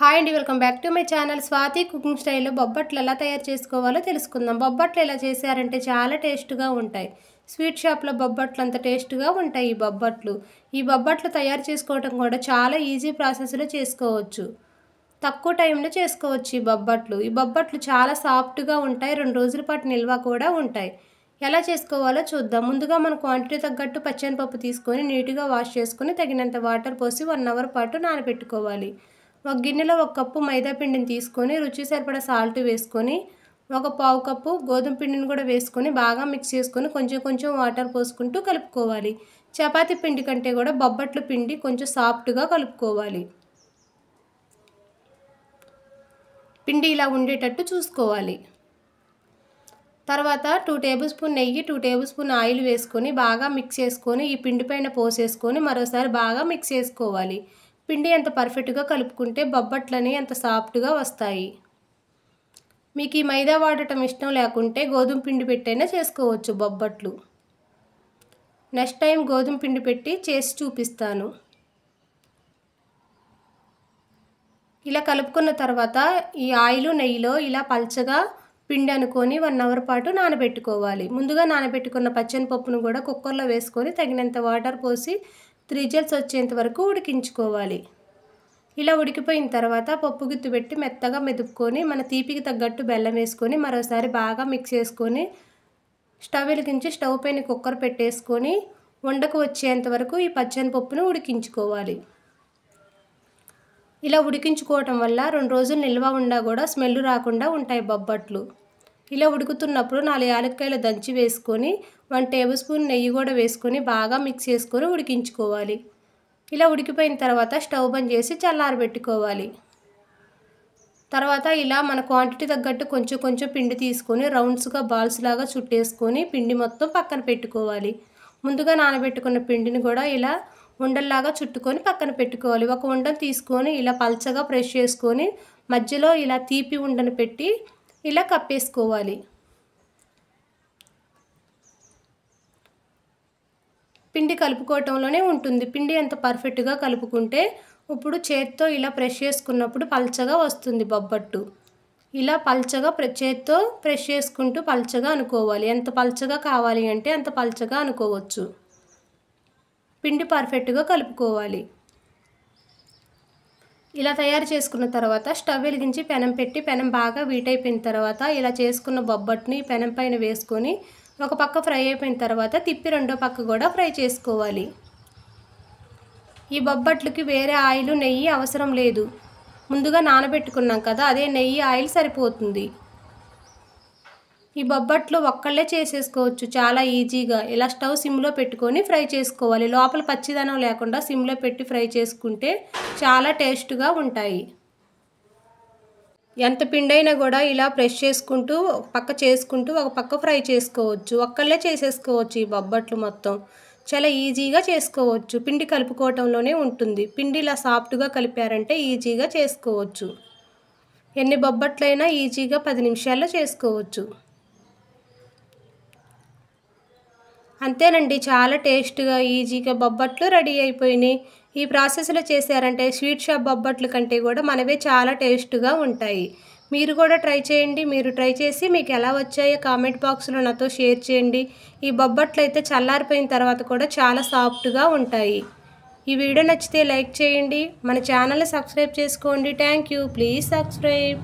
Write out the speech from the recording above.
Hi అండి, welcome back to my channel. Swathi cooking స్టైల్లో బొబ్బట్లు ఎలా తయారు చేసుకోవాలో తెలుసుకుందాం. బొబ్బట్లు ఎలా చేశారంటే చాలా టేస్ట్గా ఉంటాయి. స్వీట్ షాప్లో బొబ్బట్లు అంత టేస్ట్గా ఉంటాయి ఈ బొబ్బట్లు తయారు చేసుకోవడం కూడా చాలా ఈజీ ప్రాసెస్లో చేసుకోవచ్చు. తక్కువ టైంలో చేసుకోవచ్చు ఈ బొబ్బట్లు చాలా సాఫ్ట్గా ఉంటాయి. 2 రోజుల పాటు నిల్వ కూడా ఉంటాయి. ఎలా చేసుకోవాలో చూద్దాం. ముందుగా మన క్వాంటిటీ తగ్గట్టు పచ్చెనపప్పు తీసుకొని నీట్గా వాష్ చేసుకొని తగినంత వాటర్ పోసి 1 అవర్ పాటు నానబెట్టుకోవాలి. ఒక గిన్నెలో 1 కప్పు మైదా పిండిని తీసుకొని రుచికి సరిపడా సాల్ట్ వేసుకొని ఒక పావు కప్పు గోధుమ పిండిని కూడా వేసుకొని బాగా మిక్స్ చేసుకొని కొంచెం కొంచెం వాటర్ పోసుకుంటూ కలుపుకోవాలి. చపాతీ పిండి కంటే కూడా బొబ్బట్ల పిండి కొంచెం సాఫ్ట్గా కలుపుకోవాలి. పిండి ఇలా ఉండేటట్టు చూసుకోవాలి. తర్వాత 2 టేబుల్ స్పూన్ నెయ్యి 2 టేబుల్ స్పూన్ ఆయిల్ వేసుకొని బాగా మిక్స్ చేసుకొని ఈ పిండి పైన పోసేసుకొని మరోసారి బాగా మిక్స్ చేసుకోవాలి. పిండి ఎంత పర్ఫెక్ట్గా కలుపుకుంటే బొబ్బట్లని అంత సాఫ్ట్గా వస్తాయి. మీకు ఈ మైదా వాడటం ఇష్టం లేకుంటే గోధుమ పిండి పెట్టైనా చేసుకోవచ్చు బొబ్బట్లు. నెక్స్ట్ టైం గోధుమ పిండి పెట్టి చేసి చూపిస్తాను. ఇలా కలుపుకున్న తర్వాత ఈ ఆయిల్ నెయ్యిలో ఇలా పల్చగా పిండి అనుకొని 1 అవర్ పాటు నానబెట్టుకోవాలి. ముందుగా నానబెట్టుకున్న పచ్చెనపప్పును కూడా కుక్కర్లో వేసుకొని తగినంత వాటర్ పోసి 3 విజిల్స్ వచ్చేంత వరకు ఉడికించుకోవాలి. ఇలా ఉడికిపోయిన తర్వాత పప్పు గుత్తి పెట్టి మెత్తగా మెదుపుకొని మన తీపికి తగ్గట్టు బెల్లం వేసుకొని మరోసారి బాగా మిక్స్ చేసుకొని స్టవ్ వెలిగించి స్టవ్ పైన కుక్కర్ పెట్టేసుకొని ఉండకు వచ్చేంత వరకు ఈ పచ్చెనపప్పును ఉడికించుకోవాలి. ఇలా ఉడికించుకోవటం వల్ల 2 రోజులు నిల్వ ఉండా కూడా స్మెల్ రాకుండా ఉంటాయి బొబ్బట్లు. ఇలా ఉడుకుతున్నప్పుడు 4 యాలక్కాయలు దంచి వేసుకొని 1 టేబుల్ స్పూన్ నెయ్యి కూడా వేసుకొని బాగా మిక్స్ చేసుకొని ఉడికించుకోవాలి. ఇలా ఉడికిపోయిన తర్వాత స్టవ్ బంద్ చేసి చల్లారబెట్టుకోవాలి. తర్వాత ఇలా మన క్వాంటిటీ తగ్గట్టు కొంచెం కొంచెం పిండి తీసుకొని రౌండ్స్గా బాల్స్ లాగా చుట్టేసుకొని పిండి మొత్తం పక్కన పెట్టుకోవాలి. ముందుగా నానబెట్టుకున్న పిండిని కూడా ఇలా ఉండల్లాగా చుట్టుకొని పక్కన పెట్టుకోవాలి. ఒక ఉండను తీసుకొని ఇలా పల్చగా ప్రెస్ చేసుకొని మధ్యలో ఇలా తీపి ఉండను పెట్టి ఇలా కప్పేసుకోవాలి. పిండి కలుపుకోవటంలోనే ఉంటుంది. పిండి ఎంత పర్ఫెక్ట్గా కలుపుకుంటే ఇప్పుడు చేత్తో ఇలా ప్రెస్ చేసుకున్నప్పుడు పల్చగా వస్తుంది బొబ్బట్టు. ఇలా పల్చగా చేత్తో ప్రెస్ చేసుకుంటూ పల్చగా అనుకోవాలి. ఎంత పల్చగా కావాలి అంటే అంత పల్చగా అనుకోవచ్చు. పిండి పర్ఫెక్ట్గా కలుపుకోవాలి. ఇలా తయారు చేసుకున్న తర్వాత స్టవ్ వెలిగించి పెనం పెట్టి పెనం బాగా వీటైపోయిన తర్వాత ఇలా చేసుకున్న బొబ్బట్ని పెనం పైన వేసుకొని ఒక పక్క ఫ్రై అయిపోయిన తర్వాత తిప్పి రెండో పక్క కూడా ఫ్రై చేసుకోవాలి. ఈ బొబ్బట్లకి వేరే ఆయిల్ నెయ్యి అవసరం లేదు. ముందుగా నానబెట్టుకున్నాం కదా, అదే నెయ్యి ఆయిల్ సరిపోతుంది. ఈ బొబ్బట్లు ఒక్కళ్ళే చేసేసుకోవచ్చు చాలా ఈజీగా. ఇలా స్టవ్ సిమ్లో పెట్టుకొని ఫ్రై చేసుకోవాలి. లోపల పచ్చిదనం లేకుండా సిమ్లో పెట్టి ఫ్రై చేసుకుంటే చాలా టేస్ట్గా ఉంటాయి. ఎంత పిండైనా కూడా ఇలా ప్రెస్ చేసుకుంటూ ఒక పక్క చేసుకుంటూ ఒక పక్క ఫ్రై చేసుకోవచ్చు. ఒక్కళ్ళే చేసేసుకోవచ్చు ఈ బొబ్బట్లు మొత్తం. చాలా ఈజీగా చేసుకోవచ్చు. పిండి కలుపుకోవటంలోనే ఉంటుంది. పిండి ఇలా సాఫ్ట్గా కలిపారంటే ఈజీగా చేసుకోవచ్చు. ఎన్ని బొబ్బట్లైనా ఈజీగా 10 నిమిషాల్లో చేసుకోవచ్చు. అంతేనండి, చాలా టేస్ట్గా ఈజీగా బొబ్బట్లు రెడీ అయిపోయినాయి. ఈ ప్రాసెస్లో చేశారంటే స్వీట్ షాప్ బొబ్బట్ల కంటే కూడా మనవే చాలా టేస్ట్గా ఉంటాయి. మీరు కూడా ట్రై చేయండి. మీరు ట్రై చేసి మీకు ఎలా వచ్చాయో కామెంట్ బాక్స్లో నాతో షేర్ చేయండి. ఈ బొబ్బట్లు అయితే చల్లారిపోయిన తర్వాత కూడా చాలా సాఫ్ట్గా ఉంటాయి. ఈ వీడియో నచ్చితే లైక్ చేయండి. మన ఛానల్ని సబ్స్క్రైబ్ చేసుకోండి. Thank you. Please subscribe.